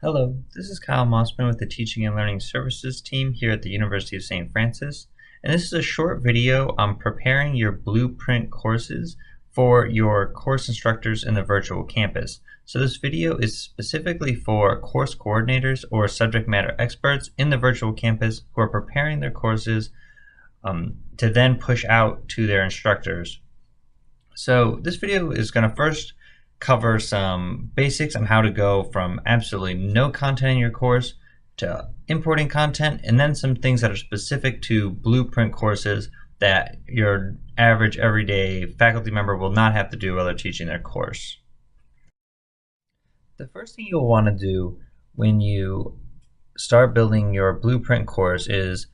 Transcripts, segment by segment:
Hello, this is Kyle Mossman with the Teaching and Learning Services team here at the University of St. Francis, and this is a short video on preparing your Blueprint courses for your course instructors in the virtual campus. So this video is specifically for course coordinators or subject matter experts in the virtual campus who are preparing their courses to then push out to their instructors. So this video is going to first cover some basics on how to go from absolutely no content in your course to importing content, and then some things that are specific to Blueprint courses that your average everyday faculty member will not have to do while they're teaching their course. The first thing you'll want to do when you start building your Blueprint course is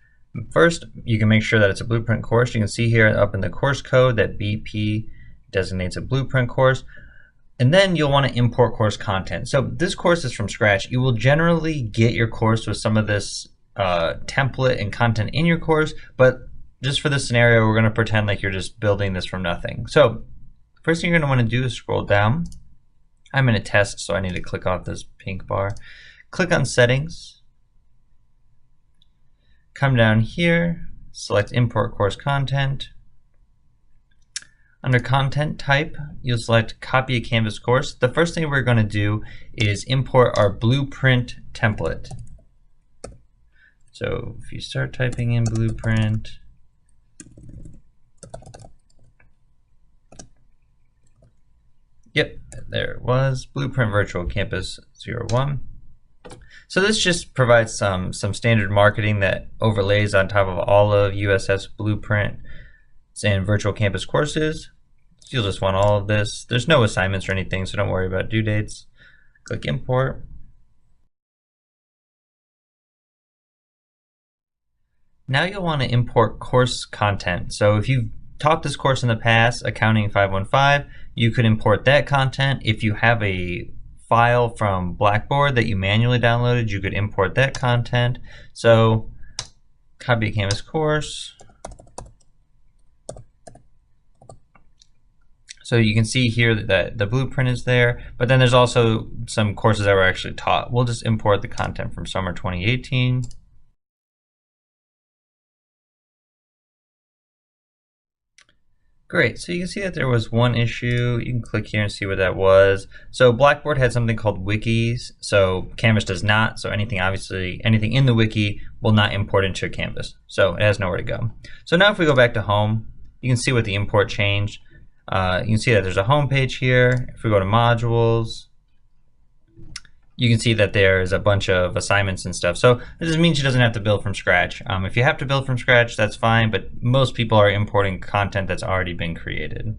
first you can make sure that it's a Blueprint course. You can see here up in the course code that BP designates a Blueprint course. And then you'll want to import course content. So this course is from scratch. You will generally get your course with some of this template and content in your course, but just for this scenario, we're going to pretend like you're just building this from nothing. So first thing you're going to want to do is scroll down. I'm in a test, so I need to click off this pink bar. Click on Settings. Come down here, select Import Course Content. Under Content Type, you'll select Copy a Canvas Course. The first thing we're going to do is import our Blueprint template. So if you start typing in Blueprint, yep, there it was, Blueprint Virtual Campus 01. So this just provides some standard marketing that overlays on top of all of USF's Blueprint and virtual campus courses. You'll just want all of this. There's no assignments or anything, so don't worry about due dates. Click Import. Now you'll want to import course content. So if you've taught this course in the past, Accounting 515, you could import that content. If you have a file from Blackboard that you manually downloaded, you could import that content. So copy a Canvas course. So you can see here that the Blueprint is there, but then there's also some courses that were actually taught. We'll just import the content from summer 2018. Great, so you can see that there was one issue. You can click here and see what that was. So Blackboard had something called wikis, so Canvas does not. So anything in the wiki will not import into Canvas. So it has nowhere to go. So now if we go back to home, you can see what the import changed. You can see that there's a home page here. If we go to modules, you can see that there's a bunch of assignments and stuff. So this means she doesn't have to build from scratch. If you have to build from scratch, that's fine, but most people are importing content that's already been created.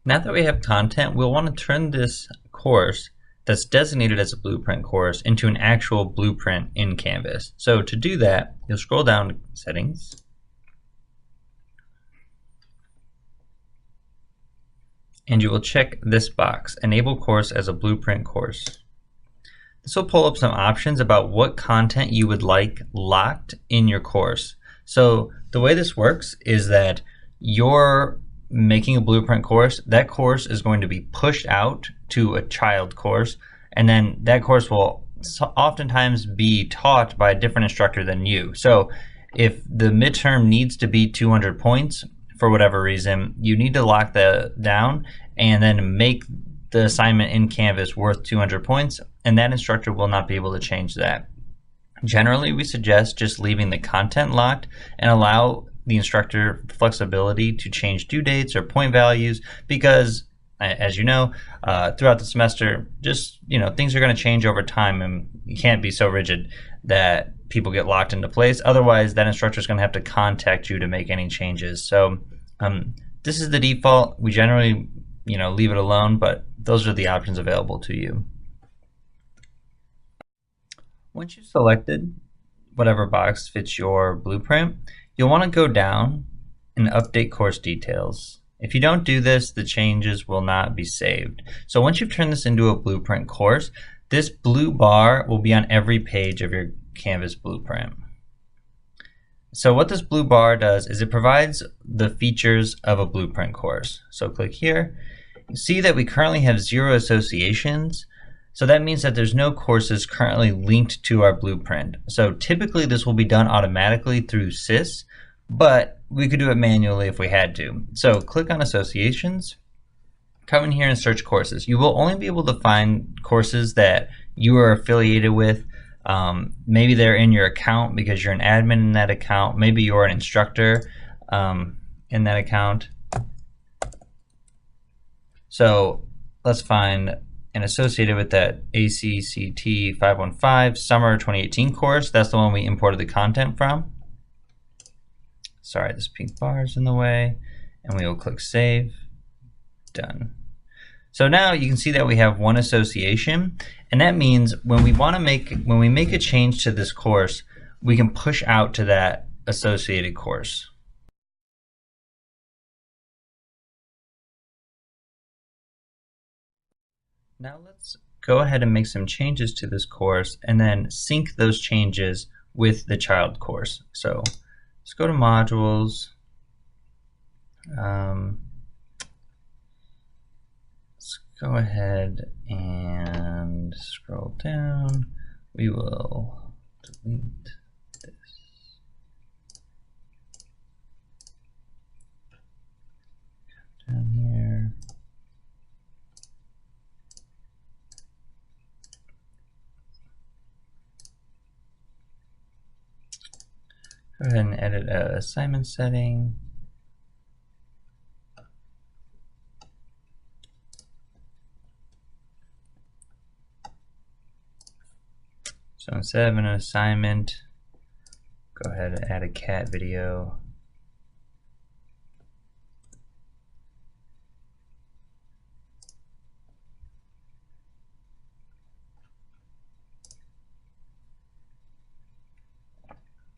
Now that we have content, we'll want to turn this course that's designated as a Blueprint course into an actual Blueprint in Canvas. So to do that, you'll scroll down to Settings. And you will check this box, Enable Course as a Blueprint course. This will pull up some options about what content you would like locked in your course. So the way this works is that you're making a Blueprint course. That course is going to be pushed out to a child course, and then that course will oftentimes be taught by a different instructor than you. So if the midterm needs to be 200 points, for whatever reason, you need to lock that down and then make the assignment in Canvas worth 200 points, and that instructor will not be able to change that. Generally, we suggest just leaving the content locked and allow the instructor flexibility to change due dates or point values, because as you know, throughout the semester, just things are going to change over time, and you can't be so rigid that people get locked into place. Otherwise, that instructor is going to have to contact you to make any changes. So this is the default. We generally leave it alone, but those are the options available to you. Once you've selected whatever box fits your Blueprint, you'll want to go down and update course details. If you don't do this, the changes will not be saved. So once you've turned this into a Blueprint course, this blue bar will be on every page of your Canvas Blueprint. So what this blue bar does is it provides the features of a Blueprint course. So click here. You see that we currently have 0 associations, So that means that there's no courses currently linked to our blueprint. So typically this will be done automatically through SIS, but we could do it manually if we had to. So click on Associations, come in here and search courses. You will only be able to find courses that you are affiliated with. Maybe they're in your account because you're an admin in that account. Maybe you're an instructor in that account. So let's find and associated with that ACCT 515 Summer 2018 course. That's the one we imported the content from. Sorry, this pink bar is in the way. And we will click Save. Done. So now you can see that we have one association, and that means when we make a change to this course, we can push out to that associated course. Now let's go ahead and make some changes to this course and then sync those changes with the child course. So let's go to modules. Let's go ahead and scroll down. We will delete this. Down here. Go ahead and edit a assignment setting. So instead of an assignment, go ahead and add a cat video.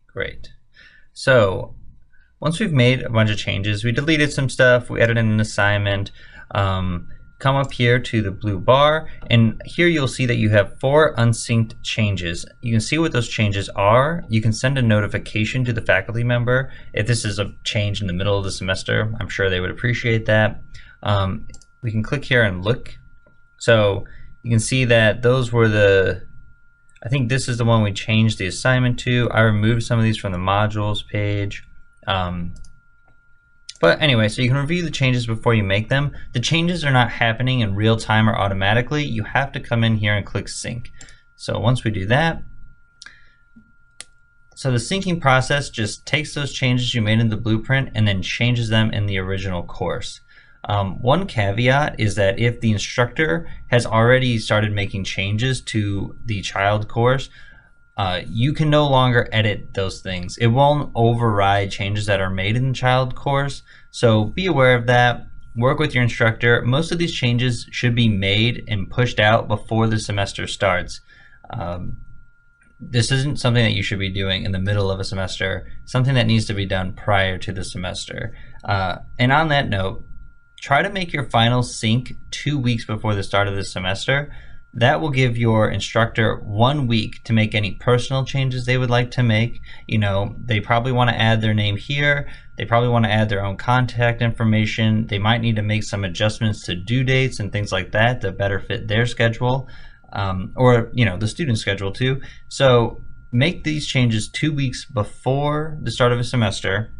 Great. So once we've made a bunch of changes, we deleted some stuff, we added in an assignment, come up here to the blue bar, and here you'll see that you have 4 unsynced changes. You can see what those changes are. You can send a notification to the faculty member if this is a change in the middle of the semester. I'm sure they would appreciate that. We can click here and look. So you can see that those were I think this is the one we changed the assignment to. I removed some of these from the modules page. But anyway, so you can review the changes before you make them. The changes are not happening in real time or automatically. You have to come in here and click sync. So once we do that, so the syncing process just takes those changes you made in the blueprint and then changes them in the original course. One caveat is that if the instructor has already started making changes to the child course, you can no longer edit those things. It won't override changes that are made in the child course, so be aware of that. Work with your instructor. Most of these changes should be made and pushed out before the semester starts. This isn't something that you should be doing in the middle of a semester, something that needs to be done prior to the semester. And on that note, try to make your final sync 2 weeks before the start of the semester. That will give your instructor 1 week to make any personal changes they would like to make. You know, they probably want to add their name here. They probably want to add their own contact information. They might need to make some adjustments to due dates and things like that to better fit their schedule, or you know, the student schedule too. So make these changes 2 weeks before the start of a semester,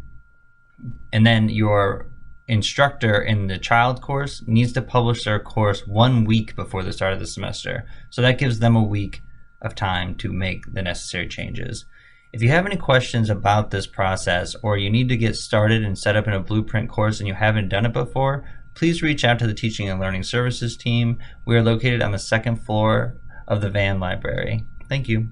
and then your instructor in the child course needs to publish their course 1 week before the start of the semester. So that gives them a week of time to make the necessary changes. If you have any questions about this process, or you need to get started and set up in a blueprint course and you haven't done it before, please reach out to the Teaching and Learning Services team. We are located on the 2nd floor of the Vann Library. Thank you.